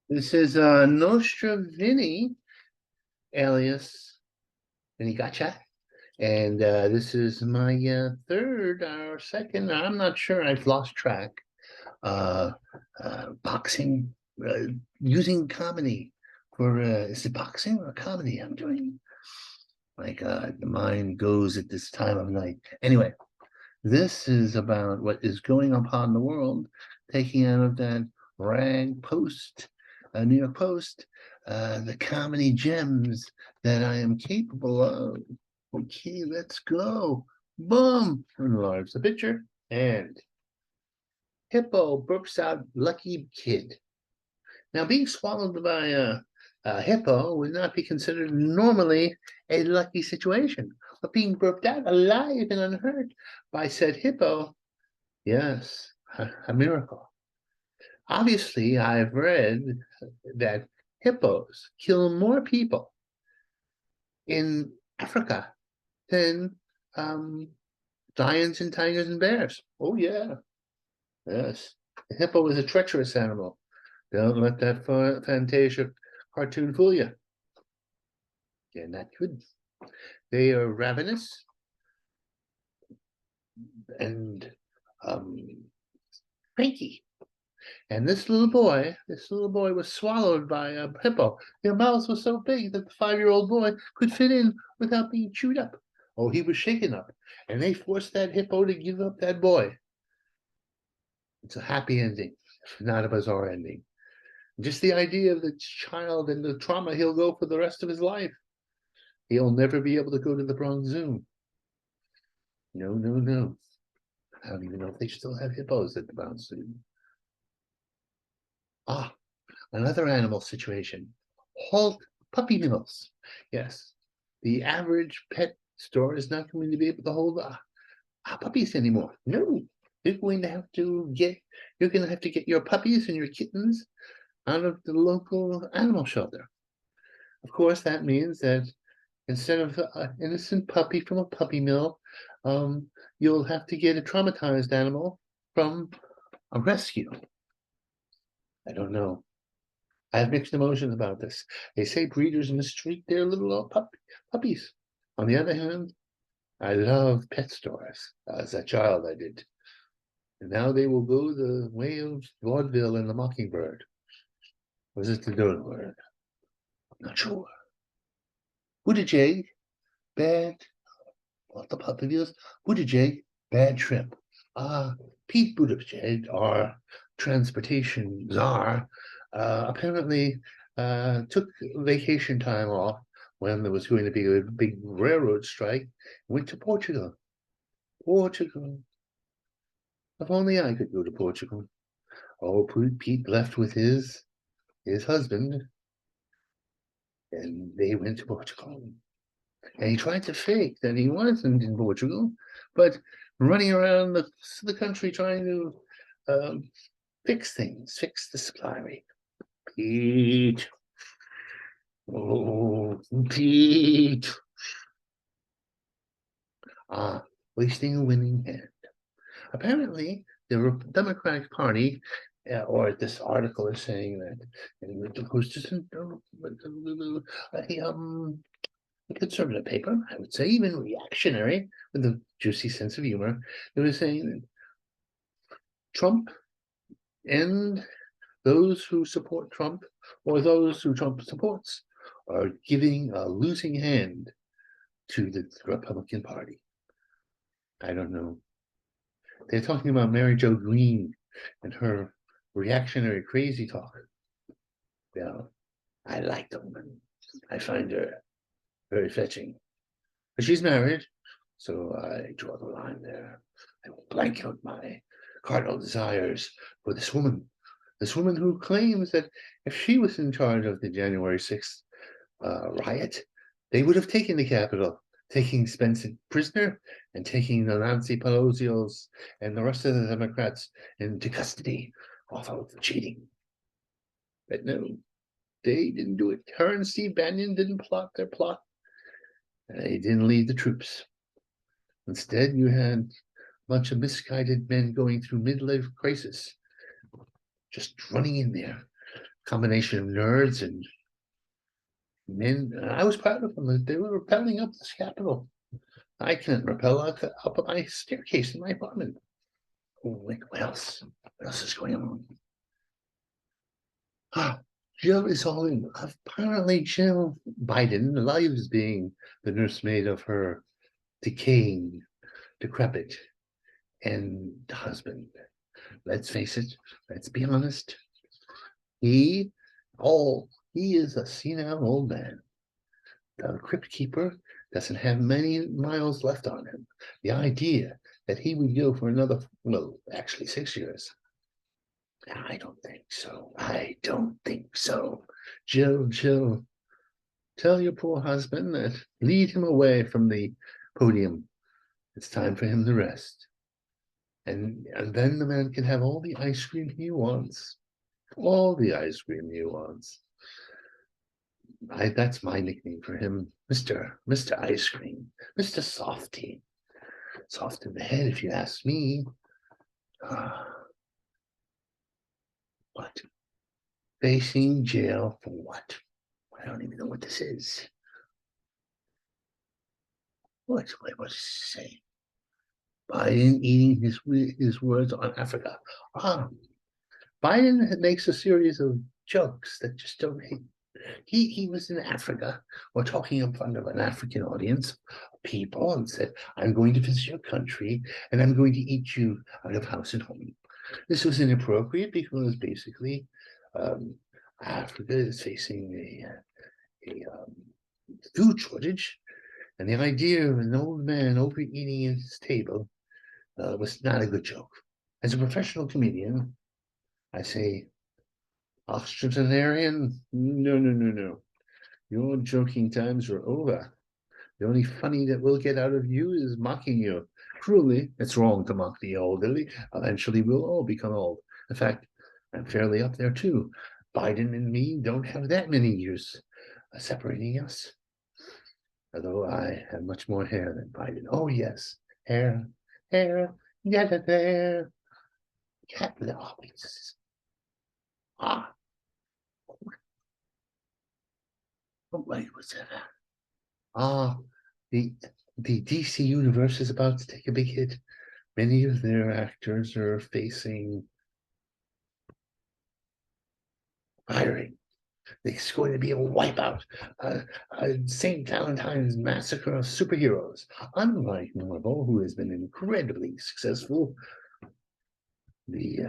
This is Nostra Vini, alias Vinny Gotcha. And this is my third or second, I'm not sure, I've lost track, uh, boxing, using comedy for, is it boxing or comedy I'm doing? My God, the mind goes at this time of night. Anyway, this is about what is going upon the world, taking out of that rag post, New York Post, the comedy gems that I am capable of. Okay, let's go. Boom! Enlarge the picture. And hippo burps out lucky kid. Now, being swallowed by a hippo would not be considered normally a lucky situation, but being burped out alive and unhurt by said hippo, yes, a miracle. Obviously, I've read that hippos kill more people in Africa than lions and tigers and bears. Oh, yeah, yes. The hippo is a treacherous animal. Don't let that Fantasia cartoon fool you. They're not good. They are ravenous and cranky. And this little boy was swallowed by a hippo. Their mouths were so big that the 5-year-old boy could fit in without being chewed up. Oh, he was shaken up. And they forced that hippo to give up that boy. It's a happy ending, not a bizarre ending. Just the idea of the child and the trauma he'll go for the rest of his life. He'll never be able to go to the Bronx Zoo. No, no, no. I don't even know if they still have hippos at the Bronx Zoo. Ah, another animal situation. Halt puppy mills. Yes, the average pet store is not going to be able to hold puppies anymore. No, you're going to have to get your puppies and your kittens out of the local animal shelter. Of course, that means that instead of an innocent puppy from a puppy mill, you'll have to get a traumatized animal from a rescue. I don't know. I have mixed emotions about this. They say breeders mistreat their little puppies. On the other hand, I love pet stores. As a child, I did. And now they will go the way of vaudeville and the mockingbird. Was it the dirty word? I'm not sure. Buttigieg, bad. What the puppy deals? Buttigieg, bad trip. Pete Buttigieg, our transportation czar, apparently took vacation time off when there was going to be a big railroad strike, went to Portugal. Portugal. If only I could go to Portugal. Oh, Pete left with his husband, and they went to Portugal. And he tried to fake that he wasn't in Portugal, but running around the country trying to fix things, fix the supply rate. Pete. Oh, Pete. Wasting a winning hand. Apparently, the Democratic Party, or this article is saying that, and the Post isn't a conservative paper, I would say, even reactionary, with a juicy sense of humor. It was saying that Trump and those who support Trump or those who Trump supports are giving a losing hand to the Republican Party. I don't know. They're talking about Mary Jo Green and her reactionary crazy talk. Yeah, I like the woman. I find her very fetching. But she's married, so I draw the line there. I will blank out my cardinal desires for this woman who claims that if she was in charge of the January 6th riot, they would have taken the Capitol, taking Spencer prisoner and taking the Nancy Pelosi's and the rest of the Democrats into custody off of cheating. But no, they didn't do it. Her and Steve Bannon didn't plot their plot. They didn't lead the troops. Instead, you had a bunch of misguided men going through midlife crisis, just running in there, combination of nerds and men. I was proud of them. They were rappelling up this Capitol. I couldn't rappel up my staircase in my apartment. Oh, wait, what else? What else is going on? Ah, Jill is all in. Apparently, Jill Biden lives being the nursemaid of her decaying, decrepit, and husband. Let's face it, let's be honest. He, he is a senile old man. The crypt keeper doesn't have many miles left on him. The idea that he would go for another, well, actually 6 years. I don't think so. I don't think so. Jill, tell your poor husband that lead him away from the podium. It's time for him to rest. And then the man can have all the ice cream he wants. All the ice cream he wants. That's my nickname for him, Mr. Ice Cream, Mr. Softy. Soft in the head, if you ask me. But facing jail for what? I don't even know what this is. What does it say? Biden eating his words on Africa. Biden makes a series of jokes that just don't hit. He was in Africa or talking in front of an African audience, people, and said, I'm going to visit your country and I'm going to eat you out of house and home. This was inappropriate because basically Africa is facing a food shortage, and the idea of an old man overeating at his table was not a good joke. As a professional comedian, I say, octogenarian, no. Your joking times are over. The only funny that we'll get out of you is mocking you. Cruelly, it's wrong to mock the elderly. Eventually, we'll all become old. In fact, I'm fairly up there too. Biden and me don't have that many years separating us. Although I have much more hair than Biden. Oh, yes. Hair, get it there. Cat, oh, ah, oh, wait, what's that? Ah, the DC universe is about to take a big hit. Many of their actors are facing firing. There's going to be a wipeout, a St. Valentine's massacre of superheroes. Unlike Marvel, who has been incredibly successful, the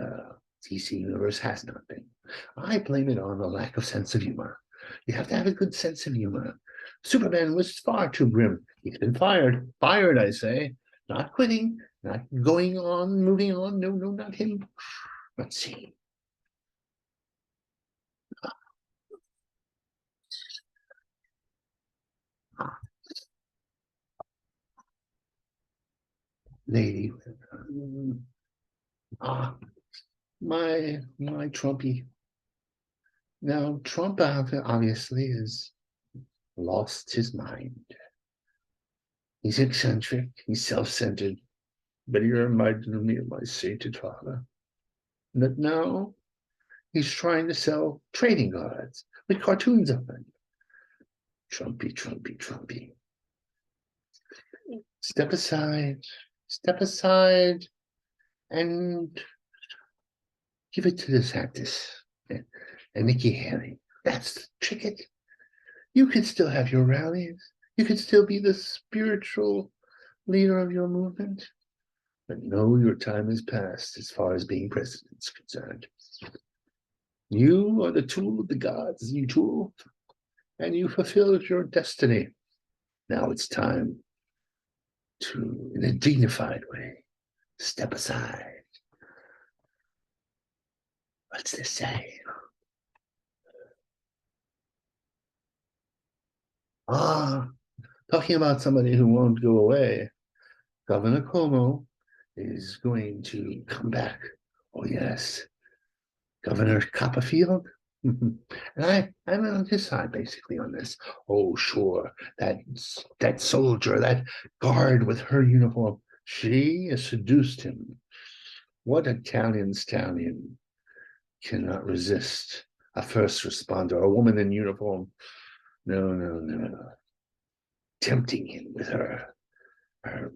DC universe has not been. I blame it on a lack of sense of humor. You have to have a good sense of humor. Superman was far too grim. He's been fired. Fired, I say. Not quitting, not going on, moving on. No, not him. Let's see. Lady. My Trumpy. Now, Trump obviously has lost his mind. He's eccentric, he's self-centered, but he reminded me of my sainted father. But now he's trying to sell trading cards with cartoons of them. Trumpy. Step aside, and give it to DeSantis and Nikki Haley. That's the ticket. You could still have your rallies. You could still be the spiritual leader of your movement. But no, your time is past as far as being president is concerned. You are the tool of the gods, you tool, and you fulfilled your destiny. Now it's time to, in a dignified way, step aside. What's this say? Talking about somebody who won't go away, Governor Cuomo is going to come back. Oh, yes. Governor Copperfield. And I'm on his side basically on this. Oh, sure. That soldier, that guard with her uniform, she has seduced him. What Italian stallion cannot resist a first responder, a woman in uniform. No, no, no. Tempting him with her, her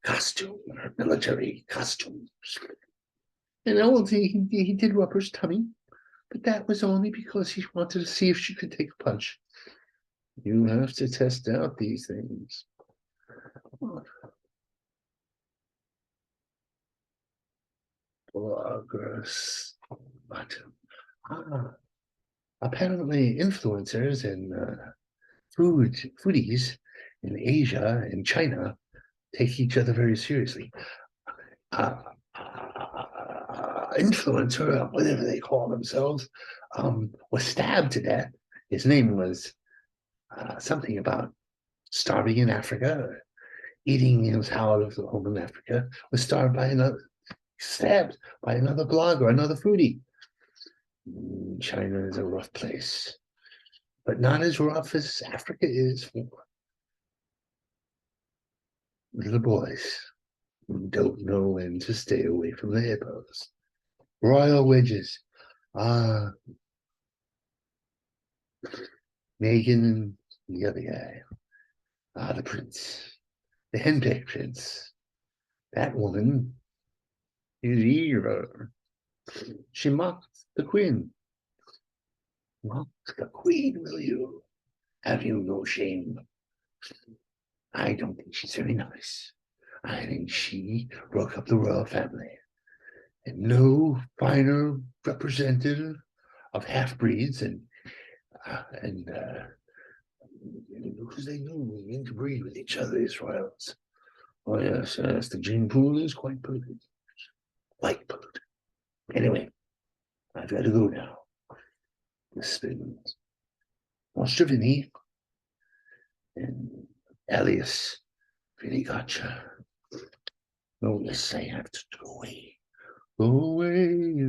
costume, her military costumes. And he did rub her tummy, but that was only because he wanted to see if she could take a punch. You have to test out these things. Bloggers. But apparently influencers and foodies in Asia and China take each other very seriously. Influencer, whatever they call themselves, was stabbed to death. His name was something about starving in Africa, eating his out of the home in Africa, was stabbed by another blogger, another foodie. China is a rough place, but not as rough as Africa is for little boys who don't know when to stay away from the hippos. Royal wedges. Megan and the other guy. The prince. The henpecked prince. That woman is evil. She mocked the queen. Mock the queen, will you? Have you no shame? I don't think she's very nice. I think she broke up the royal family. And no finer representative of half-breeds and because they knew we interbreed with each other, these royals. Oh yes, yes, the gene pool is quite polluted. Quite polluted. Anyway, I've got to go now. This has been Monster Vinny and alias Vinny Gotcha. Oh yes, I have to go away. Go away.